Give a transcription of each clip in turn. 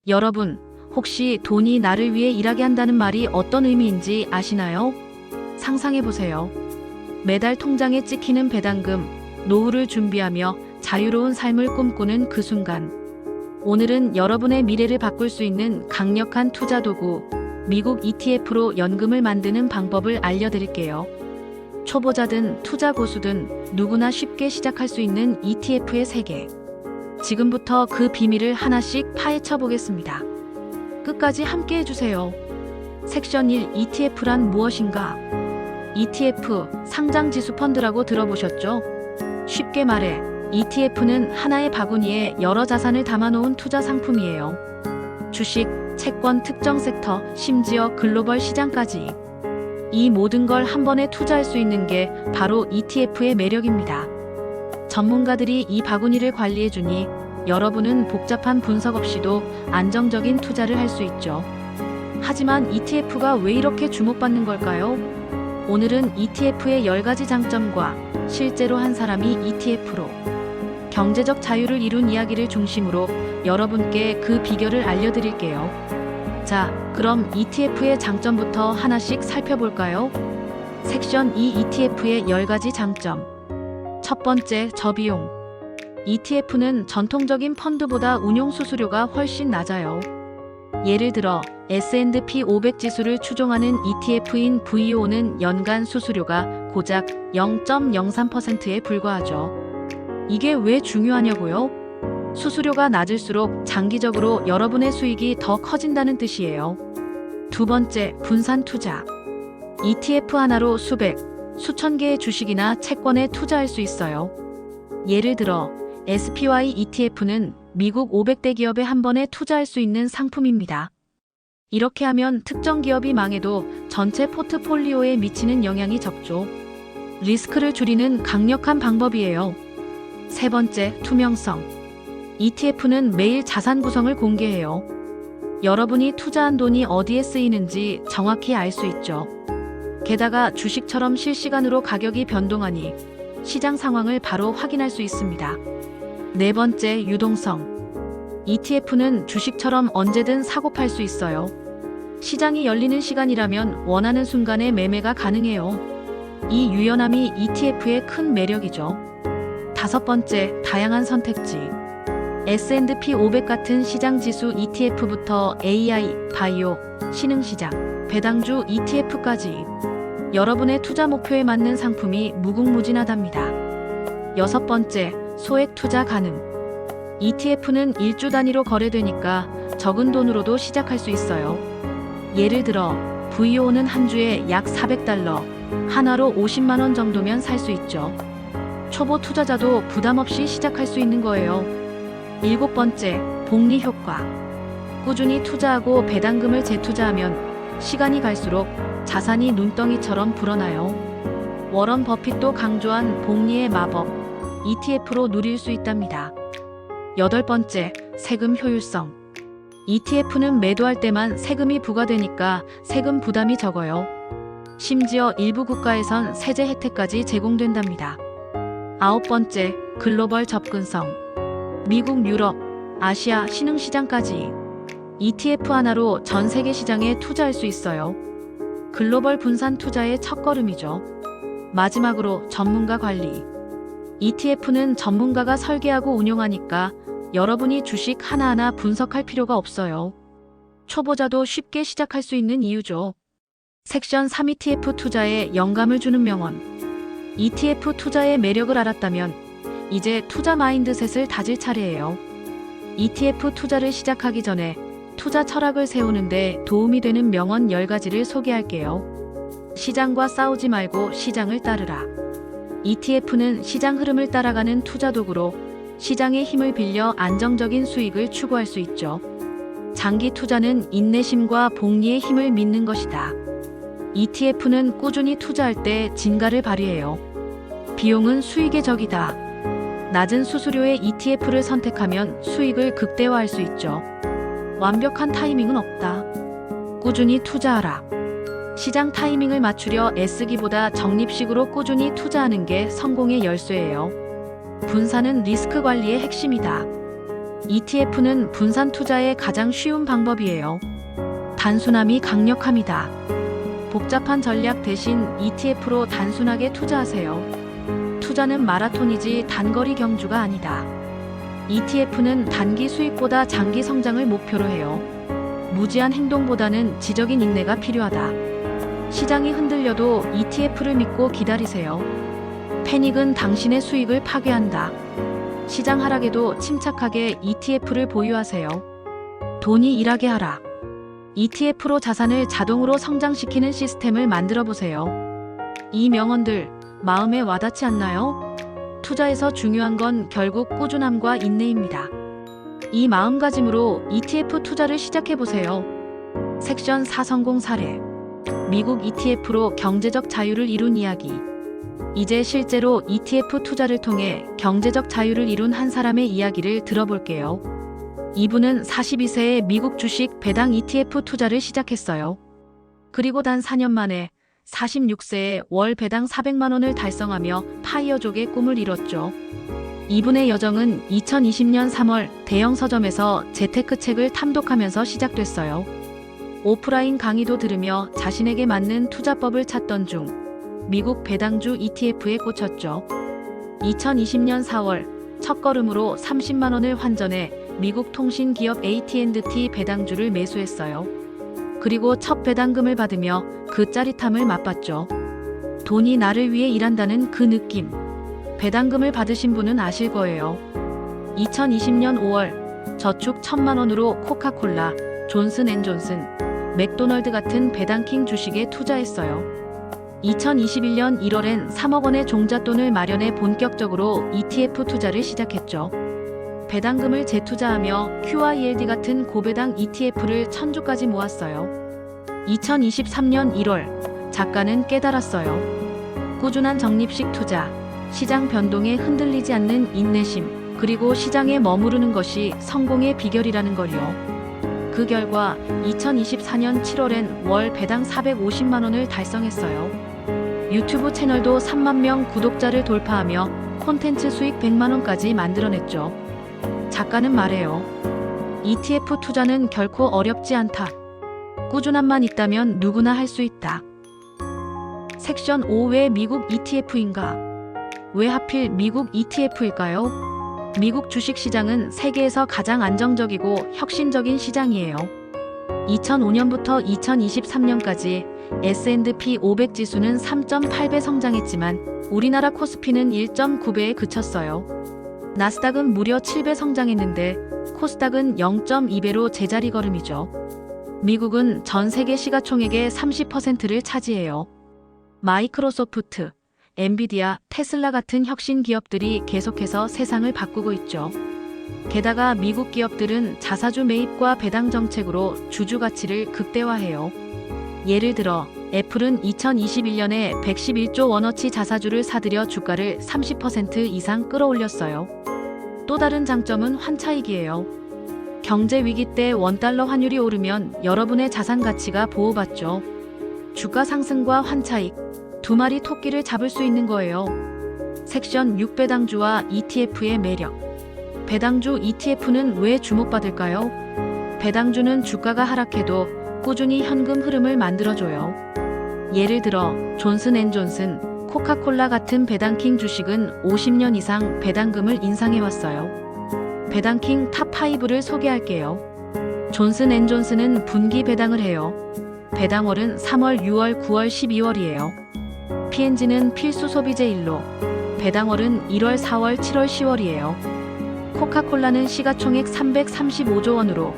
여러분, 혹시 돈이 나를 위해 일하게 한다는 말이 어떤 의미인지 아시나요? 상상해보세요. 매달 통장에 찍히는 배당금, 노후를 준비하며 자유로운 삶을 꿈꾸는 그 순간. 오늘은 여러분의 미래를 바꿀 수 있는 강력한 투자 도구, 미국 ETF로 연금을 만드는 방법을 알려드릴게요. 초보자든 투자 고수든 누구나 쉽게 시작할 수 있는 ETF의 세계. 지금부터 그 비밀을 하나씩 파헤쳐 보겠습니다. 끝까지 함께 해주세요. 섹션 1: ETF란 무엇인가? ETF, 상장지수 펀드라고 들어보셨죠? 쉽게 말해, ETF는 하나의 바구니에 여러 자산을 담아놓은 투자 상품이에요. 주식, 채권, 특정 섹터, 심지어 글로벌 시장까지. 이 모든 걸 한 번에 투자할 수 있는 게 바로 ETF의 매력입니다. 전문가들이 이 바구니를 관리해주니 여러분은 복잡한 분석 없이도 안정적인 투자를 할 수 있죠. 하지만 ETF가 왜 이렇게 주목받는 걸까요? 오늘은 ETF의 10가지 장점과 실제로 한 사람이 ETF로 경제적 자유를 이룬 이야기를 중심으로 여러분께 그 비결을 알려드릴게요. 자, 그럼 ETF의 장점부터 하나씩 살펴볼까요? 섹션 2: ETF의 10가지 장점. 첫 번째, 저비용. ETF는 전통적인 펀드보다 운용 수수료가 훨씬 낮아요. 예를 들어 S&P 500 지수를 추종하는 ETF인 VO는 연간 수수료가 고작 0.03%에 불과하죠. 이게 왜 중요하냐고요? 수수료가 낮을수록 장기적으로 여러분의 수익이 더 커진다는 뜻이에요. 두 번째, 분산 투자. ETF 하나로 수백, 수천 개의 주식이나 채권에 투자할 수 있어요. 예를 들어 SPY ETF는 미국 500대 기업에 한 번에 투자할 수 있는 상품입니다. 이렇게 하면 특정 기업이 망해도 전체 포트폴리오에 미치는 영향이 적죠. 리스크를 줄이는 강력한 방법이에요. 세 번째, 투명성. ETF는 매일 자산 구성을 공개해요. 여러분이 투자한 돈이 어디에 쓰이는지 정확히 알 수 있죠. 게다가 주식처럼 실시간으로 가격이 변동하니 시장 상황을 바로 확인할 수 있습니다. 네 번째, 유동성. ETF는 주식처럼 언제든 사고 팔 수 있어요. 시장이 열리는 시간이라면 원하는 순간에 매매가 가능해요. 이 유연함이 ETF의 큰 매력이죠. 다섯 번째, 다양한 선택지. S&P 500 같은 시장지수 ETF부터 AI, 바이오, 신흥시장, 배당주 ETF까지 여러분의 투자 목표에 맞는 상품이 무궁무진하답니다. 여섯 번째, 소액 투자 가능. ETF는 일주 단위로 거래되니까 적은 돈으로도 시작할 수 있어요. 예를 들어 VO는 한 주에 약 $400, 하나로 50만 원 정도면 살 수 있죠. 초보 투자자도 부담 없이 시작할 수 있는 거예요. 일곱 번째, 복리 효과. 꾸준히 투자하고 배당금을 재투자하면 시간이 갈수록 자산이 눈덩이처럼 불어나요. 워런 버핏도 강조한 복리의 마법, ETF로 누릴 수 있답니다. 여덟 번째, 세금 효율성. ETF는 매도할 때만 세금이 부과되니까 세금 부담이 적어요. 심지어 일부 국가에선 세제 혜택까지 제공된답니다. 아홉 번째, 글로벌 접근성. 미국, 유럽, 아시아, 신흥시장까지 ETF 하나로 전 세계 시장에 투자할 수 있어요. 글로벌 분산 투자의 첫걸음이죠. 마지막으로 전문가 관리. ETF는 전문가가 설계하고 운용하니까 여러분이 주식 하나하나 분석할 필요가 없어요. 초보자도 쉽게 시작할 수 있는 이유죠. 섹션 3: ETF 투자에 영감을 주는 명언. ETF 투자의 매력을 알았다면 이제 투자 마인드셋을 다질 차례예요. ETF 투자를 시작하기 전에 투자 철학을 세우는데 도움이 되는 명언 10가지를 소개할게요. 시장과 싸우지 말고 시장을 따르라. ETF는 시장 흐름을 따라가는 투자 도구로 시장의 힘을 빌려 안정적인 수익을 추구할 수 있죠. 장기 투자는 인내심과 복리의 힘을 믿는 것이다. ETF는 꾸준히 투자할 때 진가를 발휘해요. 비용은 수익의 적이다. 낮은 수수료의 ETF를 선택하면 수익을 극대화할 수 있죠. 완벽한 타이밍은 없다. 꾸준히 투자하라. 시장 타이밍을 맞추려 애쓰기보다 적립식으로 꾸준히 투자하는 게 성공의 열쇠예요. 분산은 리스크 관리의 핵심이다. ETF는 분산 투자의 가장 쉬운 방법이에요. 단순함이 강력합니다. 복잡한 전략 대신 ETF로 단순하게 투자하세요. 투자는 마라톤이지 단거리 경주가 아니다. ETF는 단기 수익보다 장기 성장을 목표로 해요. 무지한 행동보다는 지적인 인내가 필요하다. 시장이 흔들려도 ETF를 믿고 기다리세요. 패닉은 당신의 수익을 파괴한다. 시장 하락에도 침착하게 ETF를 보유하세요. 돈이 일하게 하라. ETF로 자산을 자동으로 성장시키는 시스템을 만들어 보세요. 이 명언들 마음에 와닿지 않나요? 투자에서 중요한 건 결국 꾸준함과 인내입니다. 이 마음가짐으로 ETF 투자를 시작해 보세요. 섹션 4 성공 사례. 미국 ETF로 경제적 자유를 이룬 이야기. 이제 실제로 ETF 투자를 통해 경제적 자유를 이룬 한 사람의 이야기를 들어볼게요. 이분은 42세에 미국 주식 배당 ETF 투자를 시작했어요. 그리고 단 4년 만에 46세에 월 배당 400만 원을 달성하며 파이어족의 꿈을 이뤘죠. 이분의 여정은 2020년 3월 대형 서점에서 재테크 책을 탐독하면서 시작됐어요. 오프라인 강의도 들으며 자신에게 맞는 투자법을 찾던 중 미국 배당주 ETF에 꽂혔죠. 2020년 4월 첫걸음으로 30만 원을 환전해 미국 통신기업 AT&T 배당주를 매수했어요. 그리고 첫 배당금을 받으며 그 짜릿함을 맛봤죠. 돈이 나를 위해 일한다는 그 느낌. 배당금을 받으신 분은 아실 거예요. 2020년 5월 저축 1,000만 원으로 코카콜라, 존슨앤존슨, 맥도널드 같은 배당킹 주식에 투자했어요. 2021년 1월엔 3억 원의 종잣돈을 마련해 본격적으로 ETF 투자를 시작했죠. 배당금을 재투자하며 QILD 같은 고배당 ETF를 1,000주까지 모았어요. 2023년 1월 작가는 깨달았어요. 꾸준한 적립식 투자, 시장 변동에 흔들리지 않는 인내심, 그리고 시장에 머무르는 것이 성공의 비결이라는 걸요. 그 결과 2024년 7월엔 월 배당 450만 원을 달성했어요. 유튜브 채널도 3만 명 구독자를 돌파하며 콘텐츠 수익 100만 원까지 만들어냈죠. 작가는 말해요. ETF 투자는 결코 어렵지 않다. 꾸준함만 있다면 누구나 할 수 있다. 섹션 5 왜 미국 ETF인가? 왜 하필 미국 ETF일까요? 미국 주식시장은 세계에서 가장 안정적이고 혁신적인 시장이에요. 2005년부터 2023년까지 S&P 500 지수는 3.8배 성장했지만 우리나라 코스피는 1.9배에 그쳤어요. 나스닥은 무려 7배 성장했는데 코스닥은 0.2배로 제자리 걸음이죠. 미국은 전 세계 시가총액의 30%를 차지해요. 마이크로소프트, 엔비디아, 테슬라 같은 혁신 기업들이 계속해서 세상을 바꾸고 있죠. 게다가 미국 기업들은 자사주 매입과 배당 정책으로 주주 가치를 극대화해요. 예를 들어 애플은 2021년에 111조 원어치 자사주를 사들여 주가를 30% 이상 끌어올렸어요. 또 다른 장점은 환차익이에요. 경제 위기 때 원달러 환율이 오르면 여러분의 자산 가치가 보호받죠. 주가 상승과 환차익, 두 마리 토끼를 잡을 수 있는 거예요. 섹션 6 배당주와 ETF의 매력. 배당주 ETF는 왜 주목받을까요? 배당주는 주가가 하락해도 꾸준히 현금 흐름을 만들어줘요. 예를 들어 존슨앤존슨, 코카콜라 같은 배당킹 주식은 50년 이상 배당금을 인상해왔어요. 배당킹 탑5를 소개할게요. 존슨앤존슨은 분기 배당을 해요. 배당월은 3월, 6월, 9월, 12월이에요. P&G는 필수 소비재일로 배당월은 1월, 4월, 7월, 10월이에요. 코카콜라는 시가총액 335조 원으로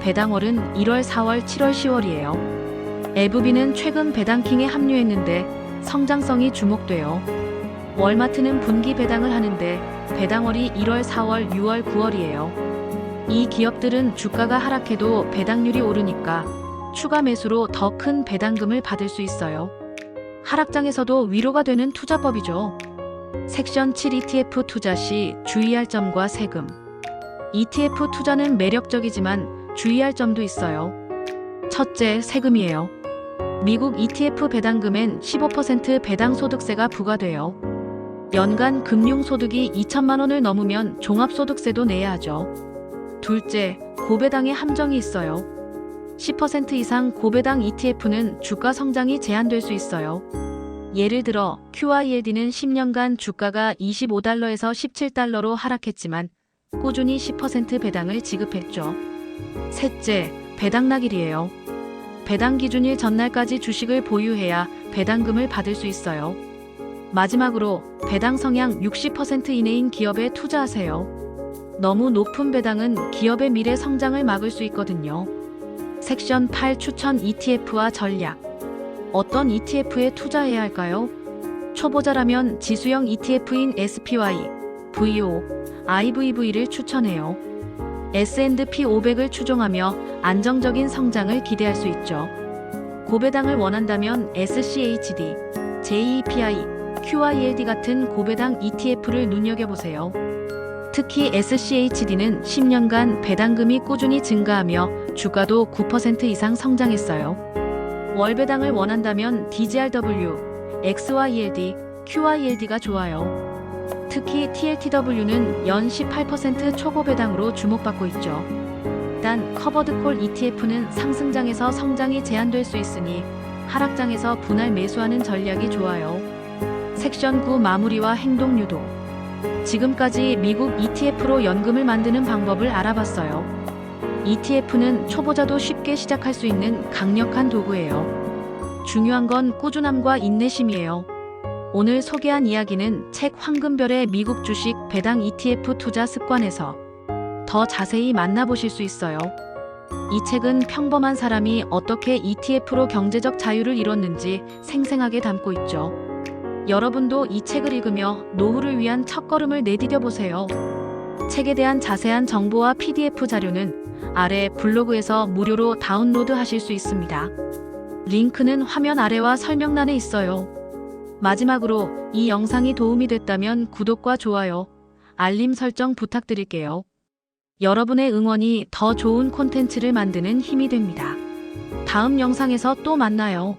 배당월은 1월, 4월, 7월, 10월이에요. 에브비는 최근 배당킹에 합류했는데 성장성이 주목돼요. 월마트는 분기 배당을 하는데 배당월이 1월, 4월, 6월, 9월이에요. 이 기업들은 주가가 하락해도 배당률이 오르니까 추가 매수로 더 큰 배당금을 받을 수 있어요. 하락장에서도 위로가 되는 투자법이죠. 섹션 7 ETF 투자 시 주의할 점과 세금. ETF 투자는 매력적이지만 주의할 점도 있어요. 첫째, 세금이에요. 미국 ETF 배당금엔 15% 배당소득세가 부과돼요. 연간 금융소득이 2천만 원을 넘으면 종합소득세도 내야 하죠. 둘째, 고배당의 함정이 있어요. 10% 이상 고배당 ETF는 주가 성장이 제한될 수 있어요. 예를 들어 QYLD는 10년간 주가가 25달러에서 17달러로 하락했지만 꾸준히 10% 배당을 지급했죠. 셋째, 배당락일이에요. 배당 기준일 전날까지 주식을 보유해야 배당금을 받을 수 있어요. 마지막으로 배당 성향 60% 이내인 기업에 투자하세요. 너무 높은 배당은 기업의 미래 성장을 막을 수 있거든요. 섹션 8 추천 ETF와 전략. 어떤 ETF에 투자해야 할까요? 초보자라면 지수형 ETF인 SPY, VO, IVV를 추천해요. S&P 500을 추종하며 안정적인 성장을 기대할 수 있죠. 고배당을 원한다면 SCHD, JEPI, QYLD 같은 고배당 ETF를 눈여겨보세요. 특히 SCHD는 10년간 배당금이 꾸준히 증가하며 주가도 9% 이상 성장했어요. 월배당을 원한다면 DGRW, XYLD, QYLD가 좋아요. 특히 TLTW는 연 18% 초고배당으로 주목받고 있죠. 단 커버드콜 ETF는 상승장에서 성장이 제한될 수 있으니 하락장에서 분할 매수하는 전략이 좋아요. 섹션 9 마무리와 행동 유도. 지금까지 미국 ETF로 연금을 만드는 방법을 알아봤어요. ETF는 초보자도 쉽게 시작할 수 있는 강력한 도구예요. 중요한 건 꾸준함과 인내심이에요. 오늘 소개한 이야기는 책 황금별의 미국 주식 배당 ETF 투자 습관에서 더 자세히 만나보실 수 있어요. 이 책은 평범한 사람이 어떻게 ETF로 경제적 자유를 이뤘는지 생생하게 담고 있죠. 여러분도 이 책을 읽으며 노후를 위한 첫걸음을 내디뎌 보세요. 책에 대한 자세한 정보와 PDF 자료는 아래 블로그에서 무료로 다운로드 하실 수 있습니다. 링크는 화면 아래와 설명란에 있어요. 마지막으로 이 영상이 도움이 됐다면 구독과 좋아요, 알림 설정 부탁드릴게요. 여러분의 응원이 더 좋은 콘텐츠를 만드는 힘이 됩니다. 다음 영상에서 또 만나요.